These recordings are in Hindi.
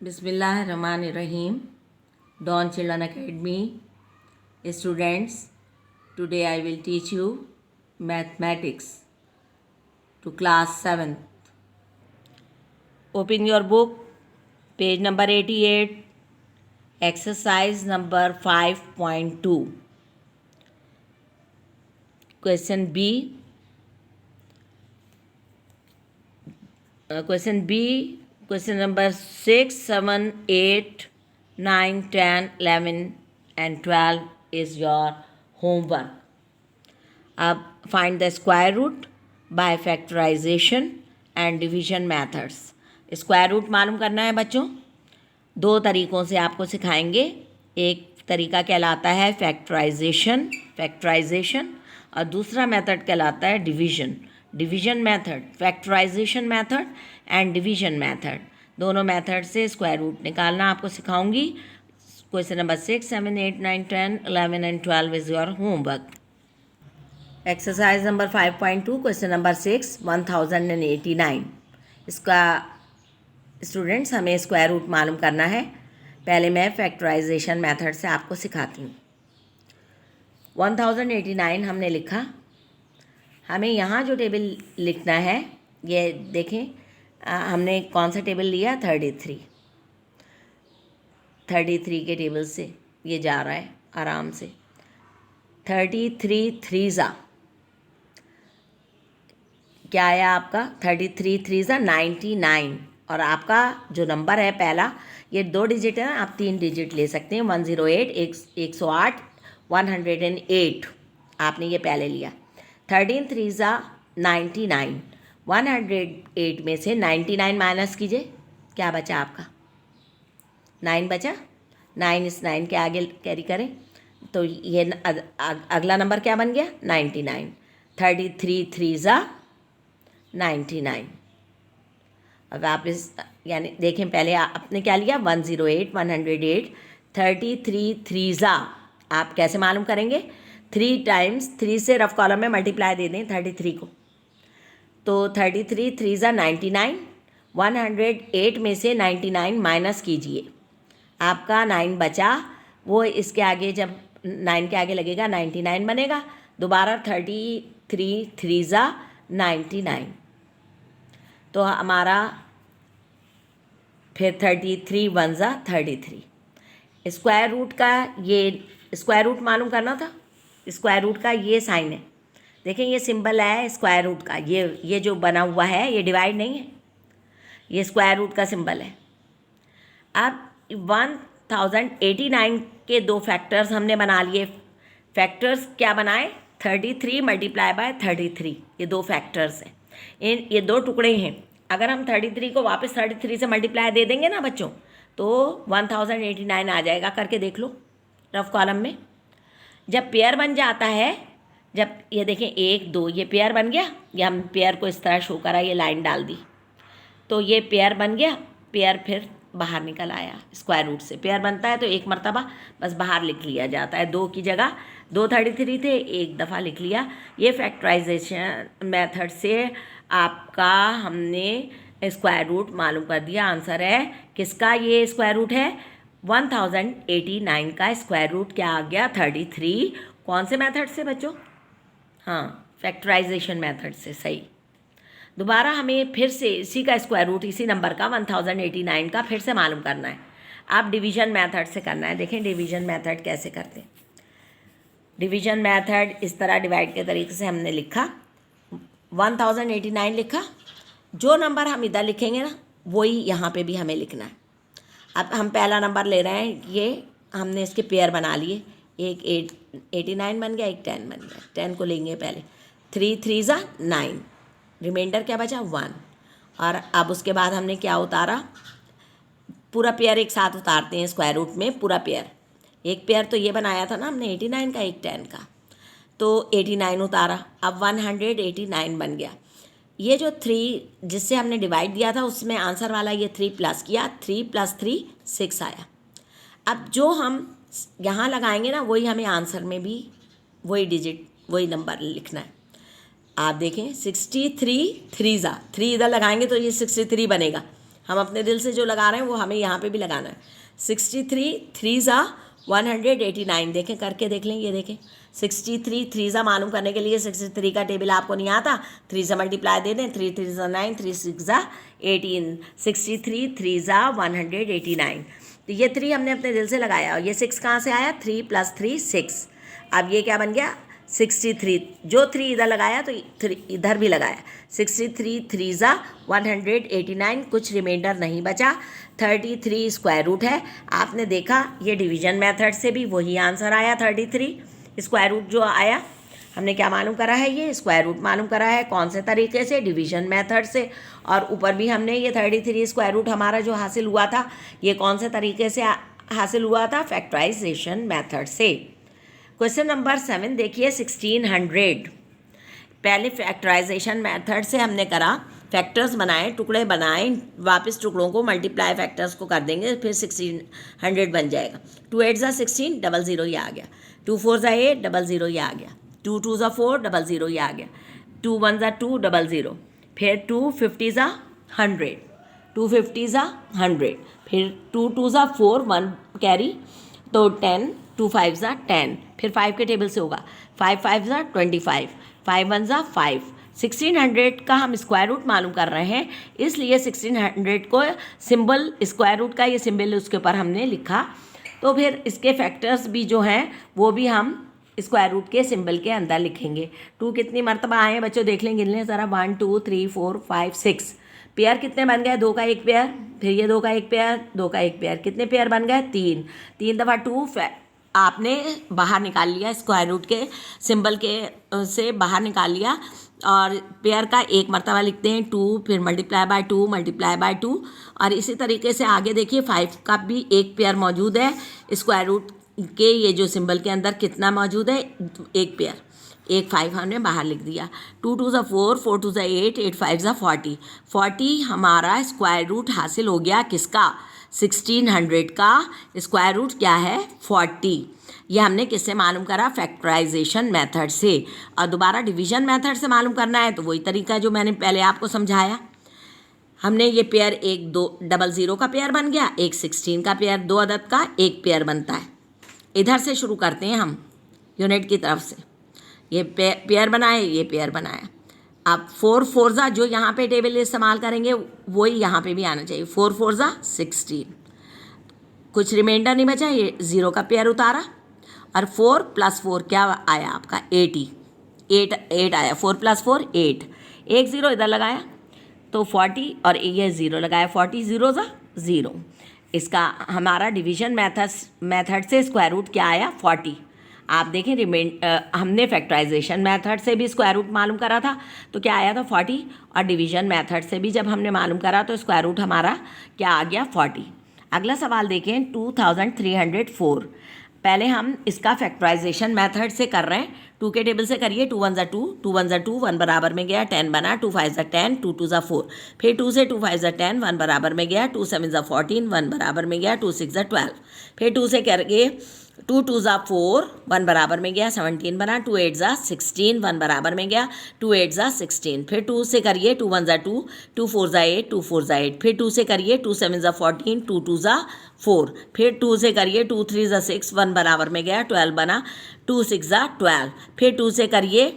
Bismillahirrahmanirrahim. Dawn Children Academy students, today I will teach you mathematics to class 7th. Open your book, page number 88, exercise number 5.2. Question B. Question number 6, 7, 8, 9, 10, 11 and 12 is your homework. अब find the square root by factorization and division methods. Square root मालूम करना है बच्चों. दो तरीक़ों से आपको सिखाएंगे. एक तरीका कहलाता है फैक्टराइजेशन और दूसरा मेथड कहलाता है division method. Factorisation method and division method, दोनों मेथड से स्क्वायर रूट निकालना आपको सिखाऊंगी. Question number 6, 7, 8, 9, 10, 11 and 12 is your homework. Exercise number 5.2, question number 6, 1089. इसका स्टूडेंट्स हमें स्क्वायर रूट मालूम करना है. पहले मैं फैक्टराइजेशन मेथड से आपको सिखाती हूँ. 1089 हमने लिखा. हमें यहाँ जो टेबल लिखना है, ये देखें, हमने कौन सा टेबल लिया? 33 के टेबल से ये जा रहा है आराम से. 33 3 क्या आया आपका? 33 3 99. और आपका जो नंबर है पहला, ये 2 डिजिट है, आप 3 डिजिट ले सकते हैं. 108 108 108 आपने ये पहले लिया. 13 3 99. 108 में से 99 माइनस कीजिए, क्या बचा आपका? 9 बचा. 9 इस 9 के आगे कैरी करें तो ये अगला नंबर क्या बन गया? 99. 33 3 99. अब आप इस यानी देखें, पहले आपने क्या लिया? 108 108. 33 3 आप कैसे मालूम करेंगे? 3 टाइम्स 3 से रफ कॉलम में मल्टीप्लाई दे दें 33 को. तो 33 3 99. 108 में से 99 माइनस कीजिए, आपका 9 बचा. वो इसके आगे जब 9 के आगे लगेगा 99 बनेगा. दोबारा 33 3 99. तो हमारा फिर 33 1 33. स्क्वायर रूट का ये स्क्वायर रूट मालूम करना था. स्क्वायर रूट का ये साइन है, देखें ये सिंबल है स्क्वायर रूट का. ये जो बना हुआ है ये डिवाइड नहीं है, ये स्क्वायर रूट का सिंबल है. अब 1089 के 2 फैक्टर्स हमने बना लिए. फैक्टर्स क्या बनाए? 33 मल्टीप्लाई बाय 33. ये 2 फैक्टर्स हैं. ये 2 टुकड़े हैं. अगर हम 33 को वापस 33 से मल्टीप्लाई दे देंगे ना बच्चों, तो 1089 आ जाएगा. करके देख लो रफ कॉलम में. जब पेयर बन जाता है, जब ये देखें 1 2 ये पेयर बन गया, ये हम पेयर को इस तरह शो करा, ये लाइन डाल दी, तो ये पेयर बन गया. पेयर फिर बाहर निकल आया. स्क्वायर रूट से पेयर बनता है तो एक मर्तबा बस बाहर लिख लिया जाता है. 2 की जगह 2 33 थे, एक दफ़ा लिख लिया. ये फैक्टराइजेशन मेथड से आपका हमने स्क्वायर रूट मालूम कर दिया. आंसर है किसका? ये स्क्वायर रूट है 1089 का. स्क्वायर रूट क्या आ गया? 33. कौन से मेथड से बच्चों? हाँ, फैक्टराइजेशन मेथड से. सही. दोबारा हमें फिर से इसी का स्क्वायर रूट, इसी नंबर का 1089 का फिर से मालूम करना है. आप डिवीजन मेथड से करना है. देखें डिवीजन मेथड कैसे करते हैं. डिवीजन मेथड इस तरह डिवाइड के तरीके से हमने लिखा. 1089 लिखा. जो नंबर हम इधर लिखेंगे ना, वही यहाँ पे भी हमें लिखना है. अब हम पहला नंबर ले रहे हैं, ये हमने इसके पेयर बना लिए. एक 89 बन गया, एक 10 बन गया. 10 को लेंगे पहले. 3 3 9. रिमाइंडर क्या बचा? 1. और अब उसके बाद हमने क्या उतारा? पूरा पेयर एक साथ उतारते हैं स्क्वायर रूट में. पूरा पेयर, एक पेयर तो ये बनाया था ना हमने 89 का, एक 10 का, तो 89 उतारा. अब 189 बन गया. ये जो 3 जिससे हमने डिवाइड दिया था, उसमें आंसर वाला ये 3 प्लस किया. 3 + 3 6 आया. अब जो हम यहाँ लगाएंगे ना, वही हमें आंसर में भी वही डिजिट, वही नंबर लिखना है. आप देखें 63 3 इधर लगाएंगे तो ये 63 बनेगा. हम अपने दिल से जो लगा रहे हैं वो हमें यहाँ पे भी लगाना है। 63 3 ज़ा 189, देखें करके देख लें, ये देखें 63 3 ज़ा मालूम करने के लिए 63 का टेबल आपको नहीं आता, 3 से मल्टीप्लाई दे दें, 3 3 ज़ा 9, 3 6 ज़ा 18, 63 3 ज़ा 189। तो ये 3 हमने अपने दिल से लगाया और ये 6 कहाँ से आया, 3 + 3 6। अब ये क्या बन गया 63, जो 3 इधर लगाया तो 3 इधर भी लगाया, 63 3 ज़ा 189, कुछ रिमाइंडर नहीं बचा, 33 स्क्वायर रूट है। आपने देखा ये डिवीजन मेथड से भी वही आंसर आया, 33 स्क्वायर रूट जो आया। हमने क्या मालूम करा है, ये स्क्वायर रूट मालूम करा है, कौन से तरीके से, डिवीजन मेथड से। और ऊपर भी हमने ये 33 स्क्वायर रूट हमारा जो हासिल हुआ था, ये कौन से तरीके से हासिल हुआ था, फैक्टराइजेशन मेथड से। क्वेश्चन नंबर 7 देखिए, 1600 पहले फैक्टराइजेशन मेथड से हमने करा, फैक्टर्स बनाए, टुकड़े बनाए, वापस टुकड़ों को मल्टीप्लाई फैक्टर्स को कर देंगे, फिर 1600 बन जाएगा। 2 8 ज़ा 16, 00 ये आ गया, 2 4 ज़ा 8, 00 ये आ गया, 2 2 ज़ा 4, 00 ये आ गया, 2 1 ज़ा 2, 00, फिर 2 50 ज़ा 100, 2 50 ज़ा 100, फिर 2 2 ज़ा 4, 1 कैरी तो 10, 2 5 ज़ा 10, फिर 5 के टेबल से होगा, 5 5 ज़ा 25, 5 1 ज़ा 5। 1600 का हम स्क्वायर रूट मालूम कर रहे हैं, इसलिए 1600 को सिंबल स्क्वायर रूट का ये सिंबल उसके ऊपर हमने लिखा। तो फिर इसके फैक्टर्स भी जो हैं वो भी हम स्क्वायर रूट के सिंबल के अंदर लिखेंगे। 2 कितनी मरतबा आए हैं बच्चों, देख लें, गिन लें ज़रा, 1 2 3 4 5 6। पेयर कितने बन गए, 2 का 1 पेयर, फिर ये 2 का 1 पेयर, 2 का 1 पेयर, कितने पेयर बन गए, 3। 3 दफ़ा 2 आपने बाहर निकाल लिया, स्क्वायर रूट के सिंबल के से बाहर निकाल लिया। और पेयर का 1 मरतबा लिखते हैं 2, फिर मल्टीप्लाई बाय 2, मल्टीप्लाई बाय 2। और इसी तरीके से आगे देखिए 5 का भी 1 पेयर मौजूद है, स्क्वायर रूट के ये जो सिंबल के अंदर कितना मौजूद है, 1 पेयर, 1 5 हमने बाहर लिख दिया। 2 2 ज़ा 4, 4 2 ज़ा 8, 8 5 ज़ा 40। 40 हमारा स्क्वायर रूट हासिल हो गया, किसका, 1600 का स्क्वायर रूट क्या है, 40। ये हमने किससे मालूम करा, फैक्टराइजेशन मेथड से। और दोबारा डिवीजन मेथड से मालूम करना है तो वही तरीका जो मैंने पहले आपको समझाया। हमने ये पेयर, एक 2 00 का पेयर बन गया, एक 16 का पेयर, 2 अदद का 1 पेयर बनता है। इधर से शुरू करते हैं हम यूनिट की तरफ से, ये पेयर बनाए, ये पेयर बनाया। अब 4 4 ज़ा जो यहाँ पे टेबल इस्तेमाल करेंगे वही यहाँ पे भी आना चाहिए, 4 4 ज़ा 16, कुछ रिमाइंडर नहीं बचा, ये 0 का पेयर उतारा। और 4 + 4 क्या आया आपका, 80, 8 आया, 4 + 4 8, 1 0 इधर लगाया तो 40, और ये 0 लगाया, 40 0 ज़ा 0। इसका हमारा डिवीजन मेथड से स्क्वायर रूट क्या आया, 40। आप देखें हमने फैक्टराइजेशन मेथड से भी स्क्वायर रूट मालूम करा था तो क्या आया था, 40। और डिवीजन मेथड से भी जब हमने मालूम करा तो स्क्वायर रूट हमारा क्या आ गया, 40। अगला सवाल देखें, 2304। पहले हम इसका फैक्टराइजेशन मेथड से कर रहे हैं, 2 के टेबल से करिए, 2 1 ज़ा 2, 2 1 ज़ा 2, 1 बराबर में गया, 10 बना, 2 5 ज़ा 10, 2 2 ज़ा 4, फिर 2 से 2 5 ज़ा 10, 1 बराबर में गया, 2 7 ज़ा 14, 1 बराबर में गया, 2 6 ज़ा 12, फिर 2 से करिए, 2 2 ज़ा 4, 1 बराबर में गया, 17 बना, 2 8 ज़ा 16, 1 बराबर में गया, 2 8 ज़ा 16, फिर 2 से करिए, 2 1 ज़ा 2, 2 4 ज़ा 8, 2 4 ज़ा 8, फिर 2 से करिए, 2 7 ज़ा 14, 2 2 ज़ा 4, फिर 2 से करिए, 2 3 ज़ा 6, 1 बराबर में गया, 12 बना, 2 6 ज़ा 12, फिर 2 से करिए,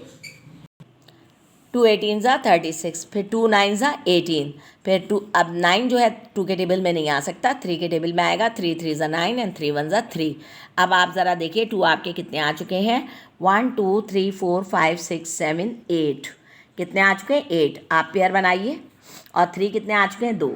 2 18 ज़ा 36, फिर 2 9 ज़ा 18, फिर 2, अब 9 जो है 2 के टेबल में नहीं आ सकता, 3 के टेबल में आएगा, 3 3 ज़ा 9 एंड 3 1 ज़ा 3। अब आप ज़रा देखिए 2 आपके कितने आ चुके हैं, 1 2 3 4 5 6 7 8, कितने आ चुके हैं, 8। आप पेयर बनाइए, और 3 कितने आ चुके हैं, 2,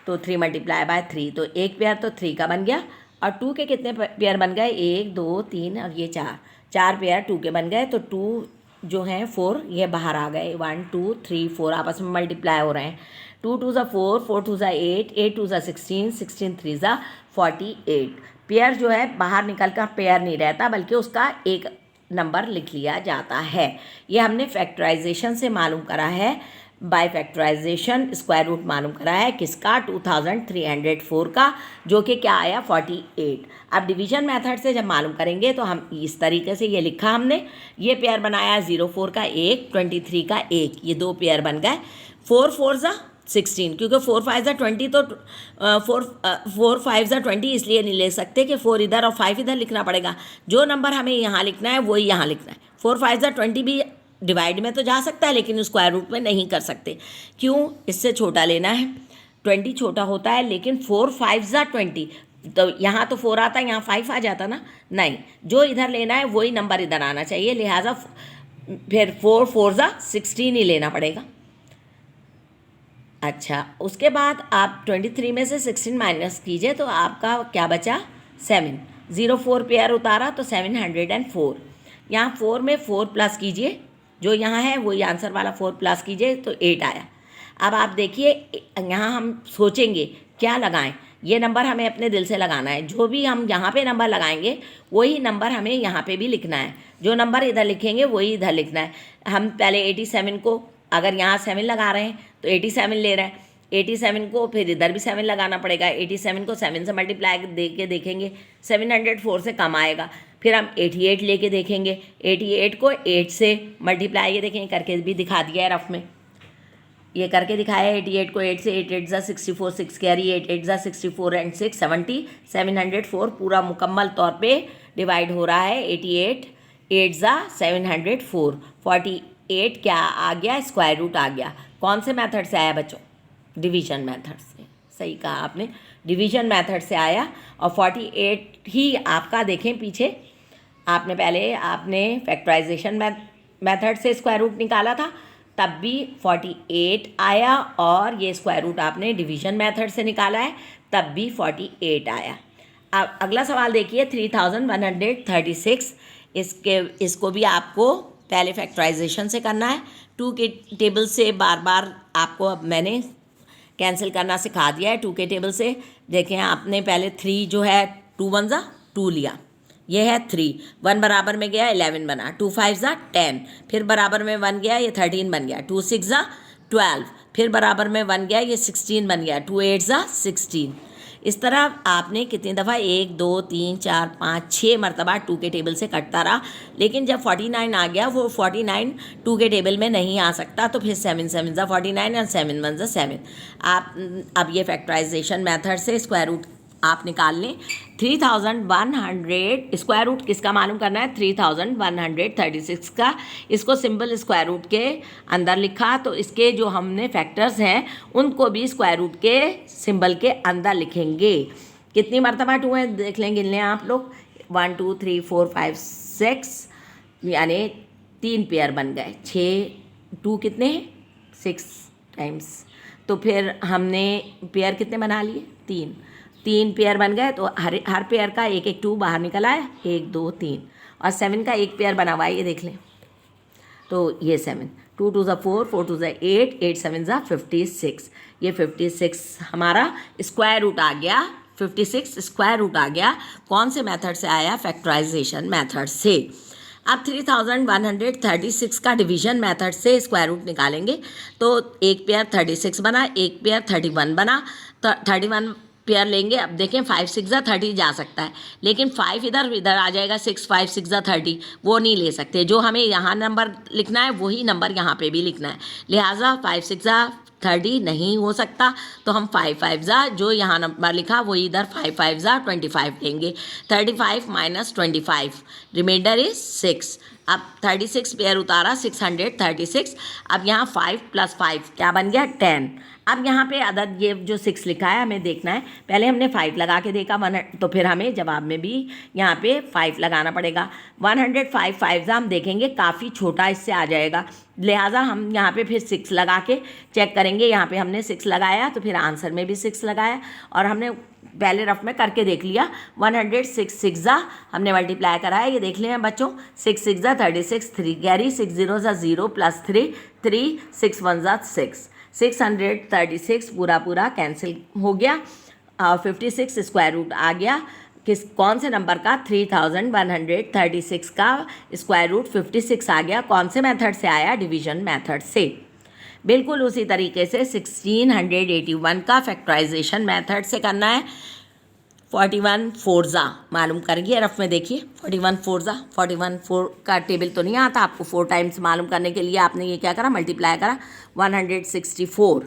तो 3 मल्टीप्लाई बाय 3, तो 1 पेयर तो 3 का बन गया। और 2 के कितने पेयर बन गए, 1 2 3 और ये 4 पेयर 2 के बन गए, तो 2 जो हैं 4 ये बाहर आ गए, 1 2 3 4 आपस में मल्टीप्लाई हो रहे हैं, 2 2 ज़ा 4, 4 2 ज़ा 8, 8 2 ज़ा 16, 16 3 ज़ा 48। पेयर जो है बाहर निकल कर पेयर नहीं रहता, बल्कि उसका एक नंबर लिख लिया जाता है। ये हमने फैक्टराइजेशन से मालूम करा है, बाय फैक्टराइजेशन स्क्वायर रूट मालूम करा है, किसका, 2304 का, जो कि क्या आया, 48। अब डिवीजन मेथड से जब मालूम करेंगे तो हम इस तरीके से ये लिखा हमने, ये पेयर बनाया 04 का 1, 23 का 1, ये 2 पेयर बन गए, 4 4 ज़ा 16, क्योंकि 4 5 ज़ा 20, तो 4 5 ज़ा 20 इसलिए नहीं ले सकते कि 4 इधर और 5 इधर लिखना पड़ेगा। जो नंबर हमें यहाँ लिखना है वही यहाँ लिखना है। 4 5 ज़ा 20 भी डिवाइड में तो जा सकता है, लेकिन स्क्वायर रूट में नहीं कर सकते। क्यों? इससे छोटा लेना है। 20 छोटा होता है, लेकिन 4 5 ज़ा 20, तो यहाँ तो 4 आता है, यहाँ 5 आ जाता ना। नहीं, जो इधर लेना है वही नंबर इधर आना चाहिए, लिहाजा फिर 4 4 ज़ा 16 ही लेना पड़ेगा। अच्छा, उसके बाद आप 23 में से 16 माइनस कीजिए तो आपका क्या बचा? 7। 0 4 पेयर उतारा तो 704। यहाँ 4 में 4 प्लस कीजिए, जो यहाँ है वही आंसर वाला 4 प्लस कीजिए तो 8 आया। अब आप देखिए, यहाँ हम सोचेंगे क्या लगाएं। ये नंबर हमें अपने दिल से लगाना है। जो भी हम यहाँ पे नंबर लगाएंगे वही नंबर हमें यहाँ पे भी लिखना है। जो नंबर इधर लिखेंगे वही इधर लिखना है। हम पहले 87 को, अगर यहाँ 7 लगा रहे हैं तो 87 ले रहे हैं, 87 को फिर इधर भी 7 लगाना पड़ेगा। 87 को 7 से मल्टीप्लाई दे के देखेंगे, 704 से कम आएगा। फिर हम 88 लेके देखेंगे, 88 को 8 से मल्टीप्लाई, ये देखेंगे करके भी दिखा दिया है रफ में, ये करके दिखाया है। 88 को 8 से, 8 8 ज़ा 64, 6 कैरी, 8 8 ज़ा 64 एंड 6 70, 704 पूरा मुकम्मल तौर पे डिवाइड हो रहा है। 88 8 ज़ा 704, 48 क्या आ गया? स्क्वायर रूट आ गया। कौन से मेथड से आया बच्चों? डिवीजन मेथड से। सही कहा आपने, डिवीजन मेथड से आया। और 48 ही आपका देखें पीछे, आपने पहले फैक्टराइजेशन मेथड से स्क्वायर रूट निकाला था, तब भी 48 आया, और ये स्क्वायर रूट आपने डिवीजन मेथड से निकाला है तब भी 48 आया। अब अगला सवाल देखिए, 3136। इसको भी आपको पहले फैक्टराइजेशन से करना है। 2 के टेबल से बार बार आपको अब मैंने कैंसिल करना सिखा दिया है। 2 के टेबल से देखें, आपने पहले 3 जो है 2 1 ज़ा 2 लिया, ये है 3, 1 बराबर में गया 11 बना, 2 5 ज़ा 10, फिर बराबर में 1 गया ये 13 बन गया, 2 6 ज़ा 12, फिर बराबर में 1 गया ये 16 बन गया, 2 8 ज़ा 16। इस तरह आपने कितनी दफ़ा 1 2 3 4 5 6 मरतबा 2 के टेबल से कटता रहा। लेकिन जब 49 आ गया, वो 49 2 के टेबल में नहीं आ सकता, तो फिर 7 7 ज़ा 49 और 7 1 ज़ा 7। आप अब ये फैक्टराइजेशन मेथड से स्क्वायर रूट आप निकाल लें। 3100 स्क्वायर रूट किसका मालूम करना है? 3136 का। इसको सिंपल स्क्वायर रूट के अंदर लिखा, तो इसके जो हमने फैक्टर्स हैं उनको भी स्क्वायर रूट के सिंबल के अंदर लिखेंगे। कितनी मरतबा 2 है देख लें, गिन लें आप लोग। 1 2 3 4 5 6, यानी 3 पेयर बन गए। 6 2 कितने हैं? 6 टाइम्स। तो फिर हमने पेयर कितने बना लिए? 3 पेयर बन गए। तो हर पेयर का एक एक 2 बाहर निकल आया, 1 2 3, और 7 का एक पेयर बना हुआ है, ये देख लें। तो ये 7, 2 2 ज़ा 4, 4 2 ज़ा 8, 8 7 ज़ा 56। ये 56 हमारा स्क्वायर रूट आ गया। 56 स्क्वायर रूट आ गया। कौन से मेथड से आया? फैक्टराइजेशन मेथड से। अब 3136 का डिवीजन मेथड से स्क्वायर रूट निकालेंगे, तो एक पेयर 36 बना, एक पेयर 31 बना, तो 31 पेयर लेंगे। अब देखें 5 6 ज़ा 30 जा सकता है, लेकिन 5 इधर आ जाएगा, 6 5 6 ज़ा 30 वो नहीं ले सकते। जो हमें यहाँ नंबर लिखना है वही नंबर यहाँ पे भी लिखना है, लिहाजा 5 6 ज़ा 30 नहीं हो सकता। तो हम 5 5 ज़ा जो यहाँ नंबर लिखा वही इधर 5 5 ज़ा 25 लेंगे। 35 माइनस 25, रिमाइंडर इज 6। अब 36 पेयर उतारा, 636। अब यहाँ 5 + 5 क्या बन गया? 10। अब यहाँ पे अदद ये जो 6 लिखा है हमें देखना है। पहले हमने 5 लगा के देखा 100, तो फिर हमें जवाब में भी यहाँ पे 5 लगाना पड़ेगा। 105 5 हम देखेंगे काफ़ी छोटा इससे आ जाएगा, लिहाजा हम यहाँ पे फिर 6 लगा के चेक करेंगे। यहाँ पे हमने 6 लगाया, तो फिर आंसर में भी 6 लगाया, और हमने पहले रफ में करके देख लिया। 106 6 ज़ा हमने मल्टीप्लाई कराया, ये देख लें बच्चों। 6 6 ज़ा 36, 3 कैरी, 6 0 ज़ा 0 + 3 3, 6 1 ज़ा 6, 636 पूरा कैंसिल हो गया। 56 स्क्वायर रूट आ गया। कौन से नंबर का? 3136 का स्क्वायर रूट 56 आ गया। कौन से मेथड से आया? डिवीजन मेथड से। बिल्कुल उसी तरीके से 1681 का फैक्टराइजेशन मेथड से करना है। 41 4 ज़ा मालूम करेंगे, रफ में देखिए। 41 4 ज़ा 41 4 का टेबल तो नहीं आता आपको। 4 टाइम्स मालूम करने के लिए आपने ये क्या करा? मल्टीप्लाई करा। 164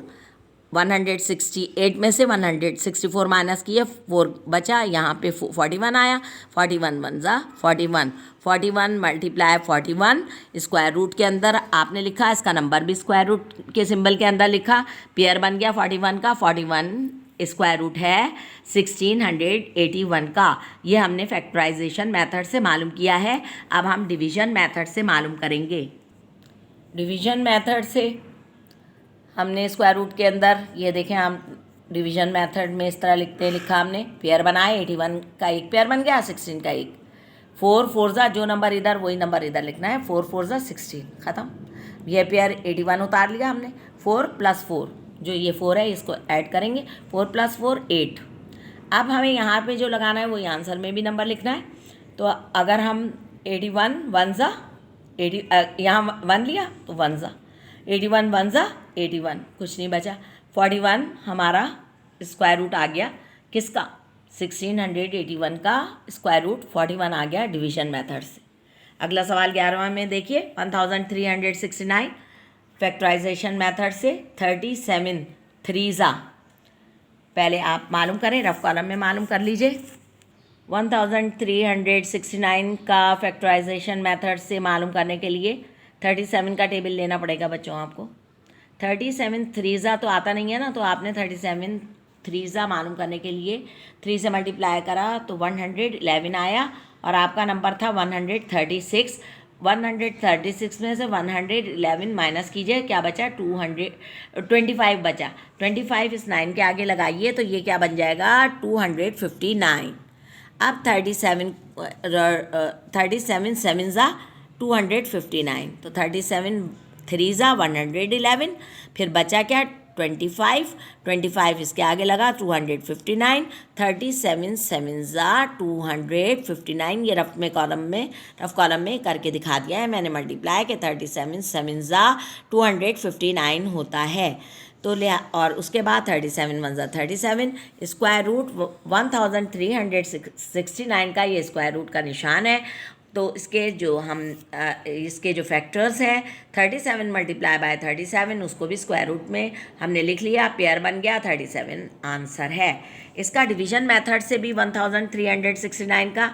168 में से 164 माइनस किए, 4 बचा, यहाँ पे 41 आया, 41 वन ज़ा 41, 41 मल्टीप्लाई 41 स्क्वायर रूट के अंदर आपने लिखा, इसका नंबर भी स्क्वायर रूट के सिंबल के अंदर लिखा, पेयर बन गया 41 का, 41 स्क्वायर रूट है 1681 का। ये हमने फैक्टराइजेशन मेथड से मालूम किया है। अब हम डिवीज़न मेथड से मालूम करेंगे। डिवीज़न मेथड से हमने स्क्वायर रूट के अंदर ये देखें, हम डिवीज़न मेथड में इस तरह लिखते हैं, लिखा हमने, पेयर बनाए, 81 का एक पेयर बन गया, 16 का एक, 4 4 ज़ा जो नंबर इधर वही नंबर इधर लिखना है, 4 4 ज़ा 16, ख़त्म। ये पेयर 81 उतार लिया हमने, 4 + 4 जो ये 4 है इसको ऐड करेंगे, 4 + 4 8। अब हमें यहाँ पे जो लगाना है वही आंसर में भी नंबर लिखना है। तो अगर हम 81 1 ज़ा 80, यहाँ 1 लिया तो 1 ज़ा 81 1 ज़ा 81, कुछ नहीं बचा, 41 हमारा स्क्वायर रूट आ गया किसका, 1681 का स्क्वायर रूट 41 आ गया डिवीज़न मेथड से। अगला सवाल 11वां में देखिए, 1369 फैक्टराइजेशन मेथड से 37 3 ज़ा, पहले आप मालूम करें, रफ कॉलम में मालूम कर लीजिए। 1369 का फैक्टराइजेशन मेथड से मालूम करने के लिए 37 का टेबल लेना पड़ेगा बच्चों आपको। 37 3 ज़ा तो आता नहीं है ना, तो आपने 37 3 ज़ा मालूम करने के लिए 3 से मल्टीप्लाई करा तो 111 आया, और आपका नंबर था 136। 136 में से 111 माइनस कीजिए, क्या बचा, 225 बचा, 25 इस 9 के आगे लगाइए तो ये क्या बन जाएगा, 259। अब 37 7 ज़ा 259, तो 37 3 ज़ा 111, फिर बचा क्या, 25 इसके आगे लगा, 259, 37 7 ज़ा 259, ये रफ कॉलम में करके दिखा दिया है मैंने मल्टीप्लाई के, 37 7 ज़ा 259 होता है। तो ले, और उसके बाद 37 1 ज़ा 37, स्क्वायर रूट 1369 का ये स्क्वायर रूट का निशान है। तो इसके जो फैक्टर्स हैं, 37 मल्टीप्लाई बाय 37, उसको भी स्क्वायर रूट में हमने लिख लिया, पेयर बन गया, 37 आंसर है। इसका डिवीज़न मेथड से भी 1369 का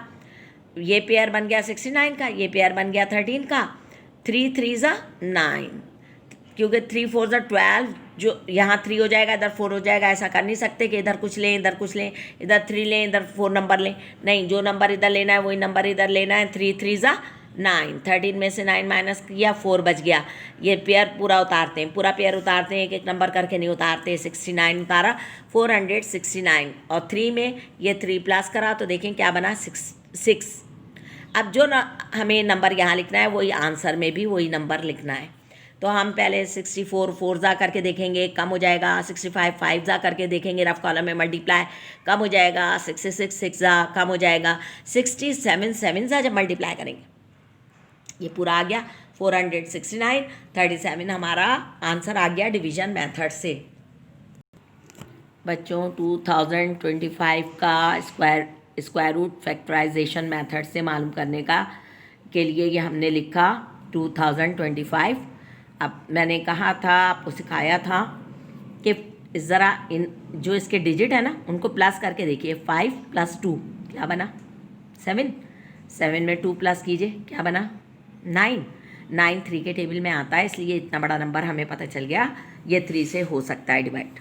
ये पेयर बन गया 69 का, ये पेयर बन गया 13 का, 3 3 ज़ा 9, क्योंकि 3 4 ज़ा 12, जो यहाँ 3 हो जाएगा इधर 4 हो जाएगा, ऐसा कर नहीं सकते कि इधर कुछ लें इधर कुछ लें, इधर 3 लें इधर 4 नंबर लें, नहीं, जो नंबर इधर लेना है वही नंबर इधर लेना है। 3 3 ज़ा 9, 13 में से 9 माइनस किया, 4 बच गया। ये पेयर पूरा उतारते हैं, पूरा पेयर उतारते हैं, एक एक नंबर करके नहीं उतारते। 69 उतारा, 469, और 3 में ये 3 प्लस करा तो देखें क्या बना, 6। अब जो हमें नंबर यहाँ लिखना है वही आंसर में भी वही नंबर लिखना है। तो हम पहले 64 4 ज़ा करके देखेंगे, कम हो जाएगा, 65 5 ज़ा करके देखेंगे, रफ कॉलम में मल्टीप्लाई, कम हो जाएगा, 66 6 ज़ा कम हो जाएगा, 67 7 ज़ा जब मल्टीप्लाई करेंगे ये पूरा आ गया 469, 37 हमारा आंसर आ गया डिवीज़न मेथड से। बच्चों 2025 का स्क्वायर रूट फैक्टराइजेशन मेथड से मालूम करने के लिए ये हमने लिखा 2025। अब मैंने कहा था, आपको सिखाया था कि ज़रा इन जो इसके डिजिट है ना उनको प्लस करके देखिए, 5 + 2 क्या बना, 7, 7 में 2 प्लस कीजिए क्या बना, 9, 9 3 के टेबल में आता है, इसलिए इतना बड़ा नंबर हमें पता चल गया ये 3 से हो सकता है डिवाइड,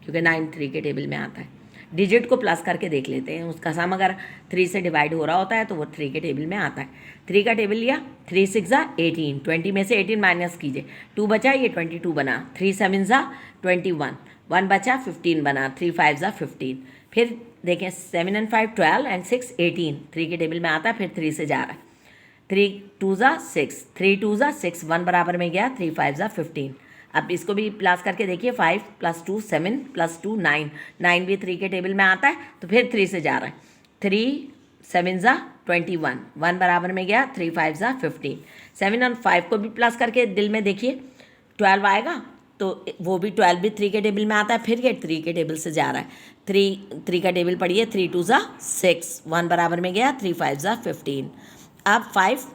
क्योंकि 9 3 के टेबल में आता है। डिजिट को प्लस करके देख लेते हैं, उसका सम अगर 3 से डिवाइड हो रहा होता है तो वो 3 के टेबल में आता है। 3 का टेबल लिया, 3 6 ज़ा 18, 20 में से 18 माइनस कीजिए, 2 बचा, ये 22 बना, 3 7 ज़ा 21, 1 बचा, 15 बना, 3 5 ज़ा 15। फिर देखें 7 and 5 12 and 6 18, 3 के टेबल में आता है, फिर 3 से जा रहा है, 3 2 ज़ा 6, 3 2 ज़ा 6, 1 बराबर में गया, 3 5 ज़ा 15। अब इसको भी प्लस करके देखिए, 5 + 2 7 + 2 9, 9 भी 3 के टेबल में आता है, तो फिर 3 से जा रहा है, 3 7 ज़ा 21, 1 बराबर में गया, 3 5 ज़ा 15। 7 और 5 को भी प्लस करके दिल में देखिए 12 आएगा, तो वो भी 12 भी 3 के टेबल में आता है, फिर ये 3 के टेबल से जा रहा है, 3 का टेबल पढ़िए, 3 2 ज़ा 6, 1 बराबर में गया, 3 5 ज़ा 15। अब 5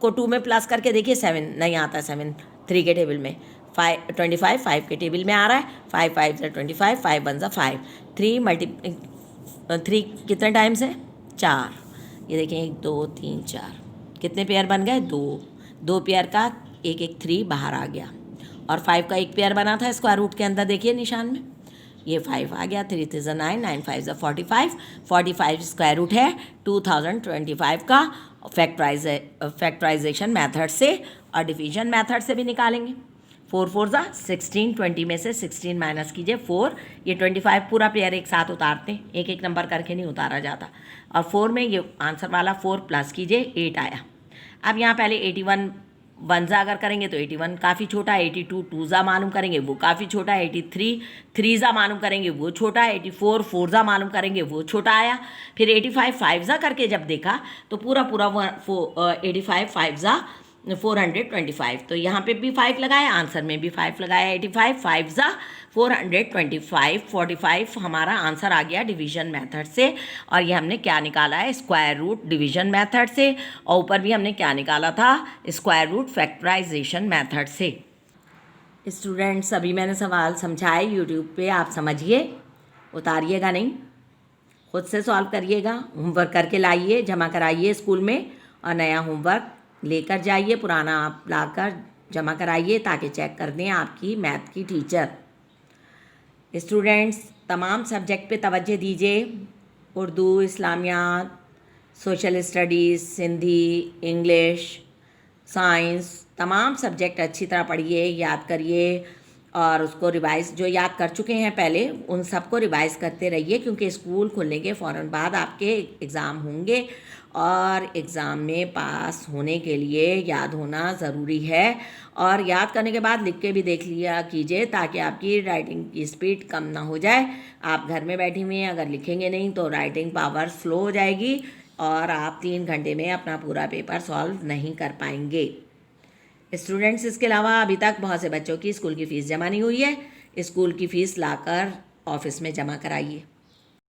को 2 में प्लस करके देखिए, 7 नहीं आता, 7 3 के टेबल में, 25 5 के टेबल में आ रहा है, 5 5 से 25, 5 1 से 5, 3 कितने टाइम्स है? 4। ये देखें 1 2 3 4, कितने पेयर बन गए? 2 पेयर का एक 3 बाहर आ गया, और 5 का एक पेयर बना था स्क्वायर रूट के अंदर, देखिए निशान में, ये 5 आ गया, 3 3 9 9 5 45, 45 स्क्वायर रूट है 2025 का। फैक्टराइजेशन मेथड से और डिवीजन मेथड से भी निकालेंगे। 4 4 जा 16, 20 में से 16 माइनस कीजिए 4, ये 25 पूरा पेयर एक साथ उतारते हैं, एक एक नंबर करके नहीं उतारा जाता, और 4 में ये आंसर वाला 4 प्लस कीजिए 8 आया। अब यहाँ पहले 81 1 अगर करेंगे तो 81 काफ़ी छोटा है, 82 2 मालूम करेंगे वो काफ़ी छोटा है, 83 3 मालूम करेंगे वो छोटा है, 84 4 मालूम करेंगे वो छोटा आया। फिर 85 5 करके जब देखा तो पूरा 85 5 425, तो यहाँ पे भी 5 लगाया, आंसर में भी 5 लगाया, 85 5 425, 45 हमारा आंसर आ गया डिवीजन मेथड से। और ये हमने क्या निकाला है? स्क्वायर रूट डिवीजन मेथड से, और ऊपर भी हमने क्या निकाला था? स्क्वायर रूट फैक्टराइजेशन मेथड से। स्टूडेंट्स, अभी मैंने सवाल समझाए यूट्यूब पे, आप समझिए, उतारिएगा नहीं, खुद से सॉल्व करिएगा, होमवर्क करके लाइए, जमा कराइए स्कूल में, और नया होमवर्क लेकर जाइए, पुराना आप लाकर जमा कराइए ताकि चेक कर दें आपकी मैथ की टीचर। स्टूडेंट्स, तमाम सब्जेक्ट पे तवज्जो दीजिए, उर्दू, इस्लामियात, social studies, Hindi, English, science, तमाम सब्जेक्ट अच्छी तरह पढ़िए, याद करिए, और उसको रिवाइज़, जो याद कर चुके हैं पहले उन सबको रिवाइज़ करते रहिए, क्योंकि स्कूल खुलने के फ़ौरन बाद आपके एग्ज़ाम होंगे, और एग्ज़ाम में पास होने के लिए याद होना ज़रूरी है। और याद करने के बाद लिख के भी देख लिया कीजिए ताकि आपकी राइटिंग की स्पीड कम ना हो जाए। आप घर में बैठी हुई हैं, अगर लिखेंगे नहीं तो राइटिंग पावर स्लो हो जाएगी और आप 3 घंटे में अपना पूरा पेपर सॉल्व नहीं कर पाएंगे। स्टूडेंट्स, इसके अलावा अभी तक बहुत से बच्चों की स्कूल की फ़ीस जमा नहीं हुई है, स्कूल की फ़ीस लाकर ऑफिस में जमा कराइए।